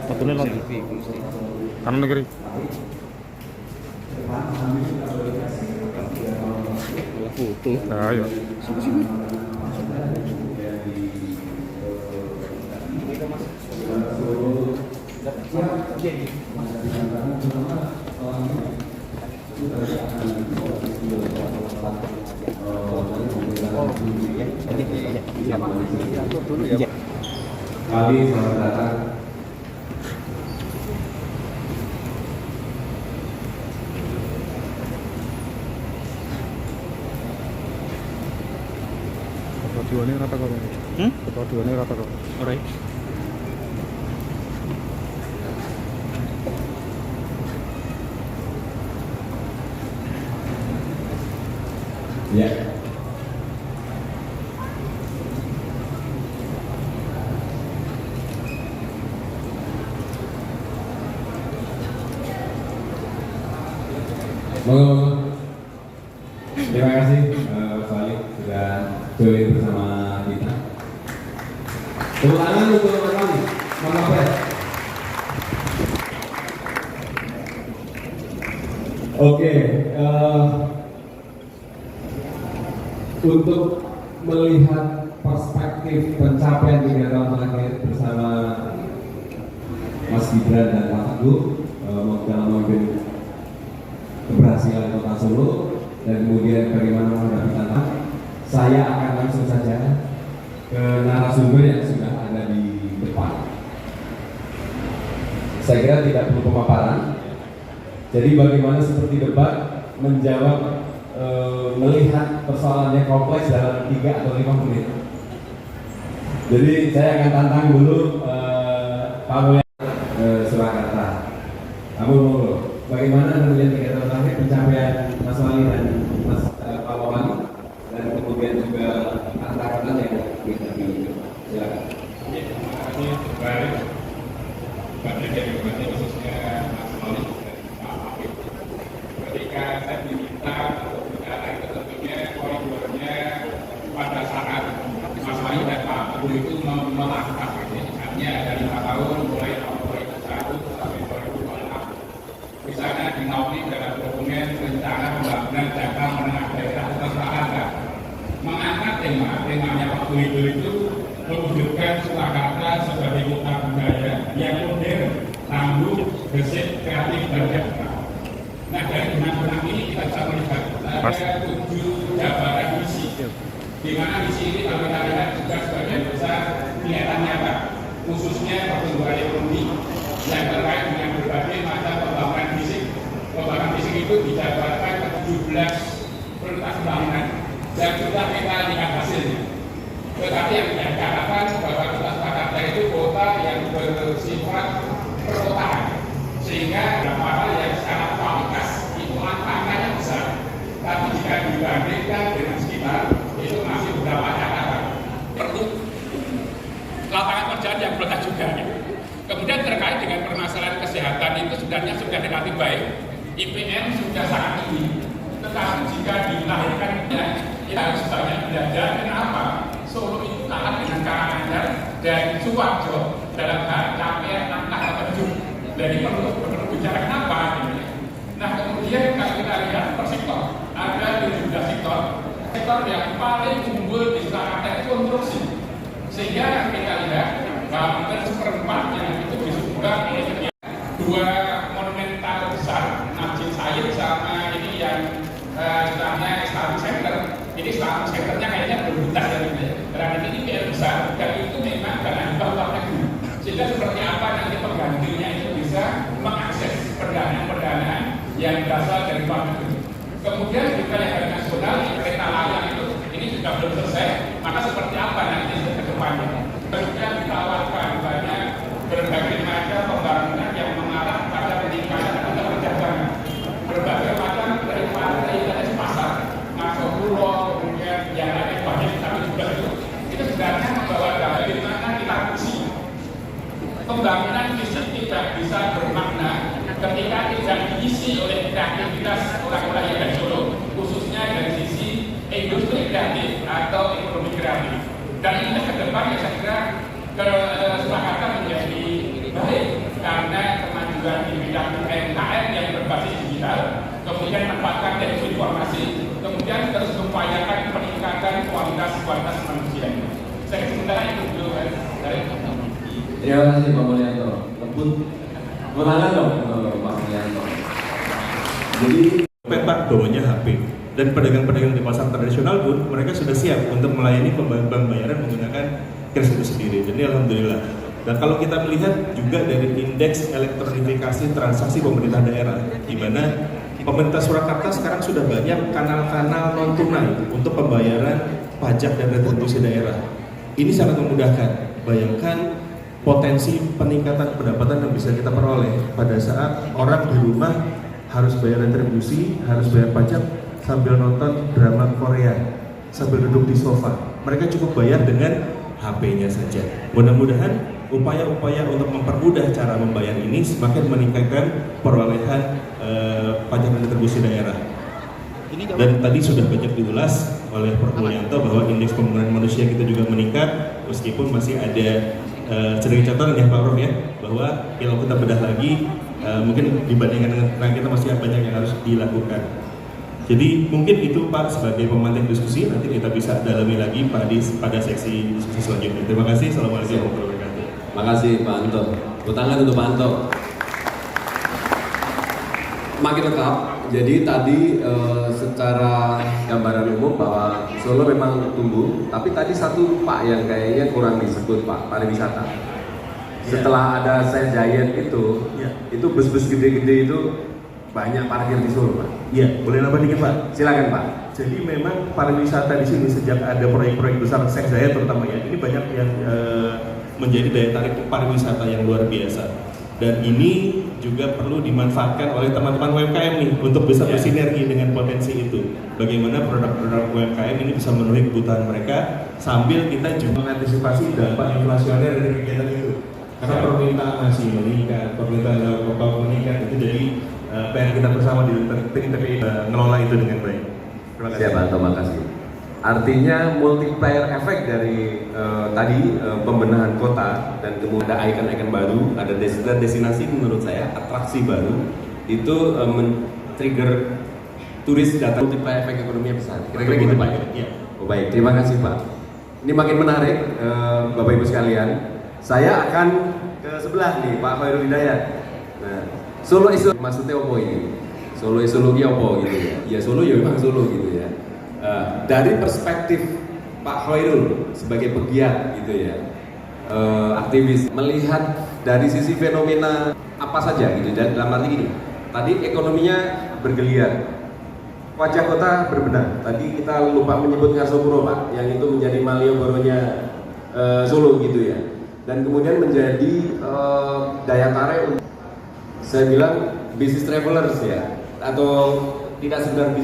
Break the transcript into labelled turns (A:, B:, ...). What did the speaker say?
A: Satunya lagi. Kanan negeri.
B: Foto.
A: Nah, ayo.
C: Kami selamat datang.
A: Dua ini rata kok. Dua ini rata kok.
B: Alright.
C: Ya. Monggo. Terima kasih Mas Wali sudah join bersama kita. Tepuk tangan untuk Mas Wali. Monggo. Oke, untuk melihat perspektif pencapaian 3 tahun terakhir bersama Mas Gibran dan Pak Teguh dalam memimpin keberhasilan Kota Solo dan kemudian bagaimana menghadapi tantangan, saya akan langsung saja ke narasumber yang sudah ada di depan. Saya kira tidak perlu pemaparan. Jadi bagaimana seperti debat menjawab melihat persoalannya kompleks dalam 3 atau 5 menit. Jadi saya akan tantang dulu Pak Mulya Surakarta. Kamu monggo. Bagaimana melihat 3 tahun terakhir pencapaian Mas Wali dan Mas Pak Wali dan kemudian juga tantangan yang kita miliki. Silakan.
D: Terima kasih baik. Pada yang khususnya Mas Wali dan Pak Wali. Ketika saya diminta untuk bicara itu tentunya koridornya pada saat Mas Wali dan Pak Teguh itu melangkah hanya dari 5 tahun mulai tahun 2001 sampai 2026. Misalnya dinaungi dalam dokumen rencana pembangunan jangka menengah daerah tertahan. Mengangkat temanya Pak Widodo itu mewujudkan Surakarta sebagai kota budaya yang modern, tangguh, bersih, kreatif, dan jakarta. Nah, dari benang-benang ini kita bisa melihat ada 7 jabatan misi, di mana misi ini kalau kita lihat juga sebagian besar kelihatan nyata, khususnya pertumbuhan ekonomi yang terkait dengan berbagai macam pembangunan fisik. Pembangunan fisik itu dijabarkan ke 17 prioritas pembangunan dan sudah kita lihat hasilnya. Tetapi yang kita katakan bahwa kota Surakarta itu kota yang bersifat perkotaan, sehingga beberapa hal yang secara kualitas itu angkanya besar. Tapi jika dibandingkan dengan sekitar itu masih beberapa catatan. Perlu lapangan pekerjaan yang berkah juga. Kemudian terkait dengan permasalahan kesehatan itu sebenarnya sudah relatif baik. IPM sudah sangat tinggi. Tetapi jika dilahirkan kita harus banyak belajar. Kenapa? Solo itu kalah dengan Karanganyar dan Sukoharjo dalam hal capaian angka terjun. Jadi perlu bicara kenapa? Nah kemudian kalau kita lihat per sektor, ada 17 sektor yang paling unggul di Surakarta itu konstruksi. Sehingga kita lihat hampir seperempat yang itu disumbang oleh kegiatan 2 monumental besar, Masjid Said sama ini yang istilahnya Islamic Center. Ini Islamic Centernya kayaknya berbutas dari ini. Karena ini PR besar dan itu memang karena bawah negeri. Sehingga seperti apa nanti penggantinya itu bisa mengakses pendanaan yang berasal dari luar negeri. Kemudian juga yang nasional, kereta layang itu ini juga belum selesai. Maka seperti apa nanti ke depannya? Kemudian ditawarkan banyak berbagai macam pembangunan yang mengarah pada peningkatan atau perdagangan. Berbagai macam dari pasar, masuk pulau, kemudian yang lain banyak tapi juga itu sebenarnya membawa bagaimana kita uji. Pembangunan fisik tidak bisa bermakna ketika tidak diisi oleh kreativitas orang-orang yang dari Solo, khususnya dari sisi industri kreatif atau ekonomi kreatif. Dan ini ke depan saya kira ke Surakarta juga di bidang UMKM yang berbasis digital, kemudian manfaatkan teknologi informasi, kemudian terus mengupayakan peningkatan kualitas manusia. Saya sementara itu dulu dari
C: Terima kasih Pak Mulyanto. Lembut. Menangan dong Pak Mulyanto. Jadi
E: Pak bawanya HP dan pedagang-pedagang di pasar tradisional pun mereka sudah siap untuk melayani pembayaran menggunakan kris itu sendiri. Jadi alhamdulillah. Dan kalau kita melihat juga dari indeks elektronifikasi transaksi pemerintah daerah, di mana pemerintah Surakarta sekarang sudah banyak kanal-kanal non tunai untuk pembayaran pajak dan retribusi daerah. Ini sangat memudahkan. Bayangkan potensi peningkatan pendapatan yang bisa kita peroleh pada saat orang di rumah harus bayar retribusi, harus bayar pajak sambil nonton drama Korea, sambil duduk di sofa. Mereka cukup bayar dengan HP-nya saja. Mudah-mudahan upaya-upaya untuk mempermudah cara membayar ini semakin meningkatkan perolehan pajak dan retribusi daerah. Dan tadi sudah banyak diulas oleh Prof. Mulyanto bahwa indeks pembangunan manusia kita juga meningkat, meskipun masih ada sedikit catatan ya Pak Prof ya, bahwa kalau kita bedah lagi mungkin dibandingkan dengan kita masih banyak yang harus dilakukan. Jadi mungkin itu Pak sebagai pemantik diskusi, nanti kita bisa dalami lagi pada seksi diskusi selanjutnya. Terima kasih. Assalamualaikum warahmatullahi wabarakatuh.
C: terima kasih Pak Anto. Tangan untuk Pak Anto. Makin lengkap. Jadi tadi secara gambaran umum bahwa Solo memang tumbuh, tapi tadi satu Pak yang kayaknya kurang disebut Pak, pariwisata. Setelah ada Shell Giant itu bus-bus gede-gede itu banyak parkir di Solo Pak.
E: Iya, boleh nambah dikit Pak?
C: Silakan Pak.
E: Jadi memang pariwisata di sini sejak ada proyek-proyek besar Shell Giant terutama ya, ini banyak yang menjadi daya tarik pariwisata yang luar biasa. Dan ini juga perlu dimanfaatkan oleh teman-teman UMKM nih untuk bisa bersinergi dengan potensi itu. Bagaimana produk-produk UMKM ini bisa memenuhi kebutuhan mereka sambil kita juga mengantisipasi dampak inflasioner dari kegiatan itu. Karena permintaan masih meningkat, permintaan lokal meningkat, itu jadi PR kita bersama di TPI ngelola itu dengan baik. Terima kasih.
C: Siap, terima kasih. Artinya multiplier efek dari tadi pembenahan kota dan kemudian ada ikon-ikon baru, ada destinasi menurut saya atraksi baru itu men-trigger turis datang, multiplier efek ekonominya besar. Kira-kira gitu Pak.
E: Ya.
C: Oh, baik, terima kasih Pak. Ini makin menarik Bapak Ibu sekalian. Saya akan ke sebelah nih Pak Khairul Hidayat. Nah, Solo isu maksudnya apa ini? Solo apa gitu ya? Ya Solo ya memang Solo gitu ya. Dari perspektif Pak Khairul sebagai pegiat gitu ya, aktivis, melihat dari sisi fenomena apa saja gitu, dan dalam arti gini, tadi ekonominya bergeliat, wajah kota berbenah. Tadi kita lupa menyebut Ngasopuro Pak, yang itu menjadi Malioboro-nya Solo gitu ya, dan kemudian menjadi daya tarik, saya bilang business travelers ya, atau tidak sekedar bisnis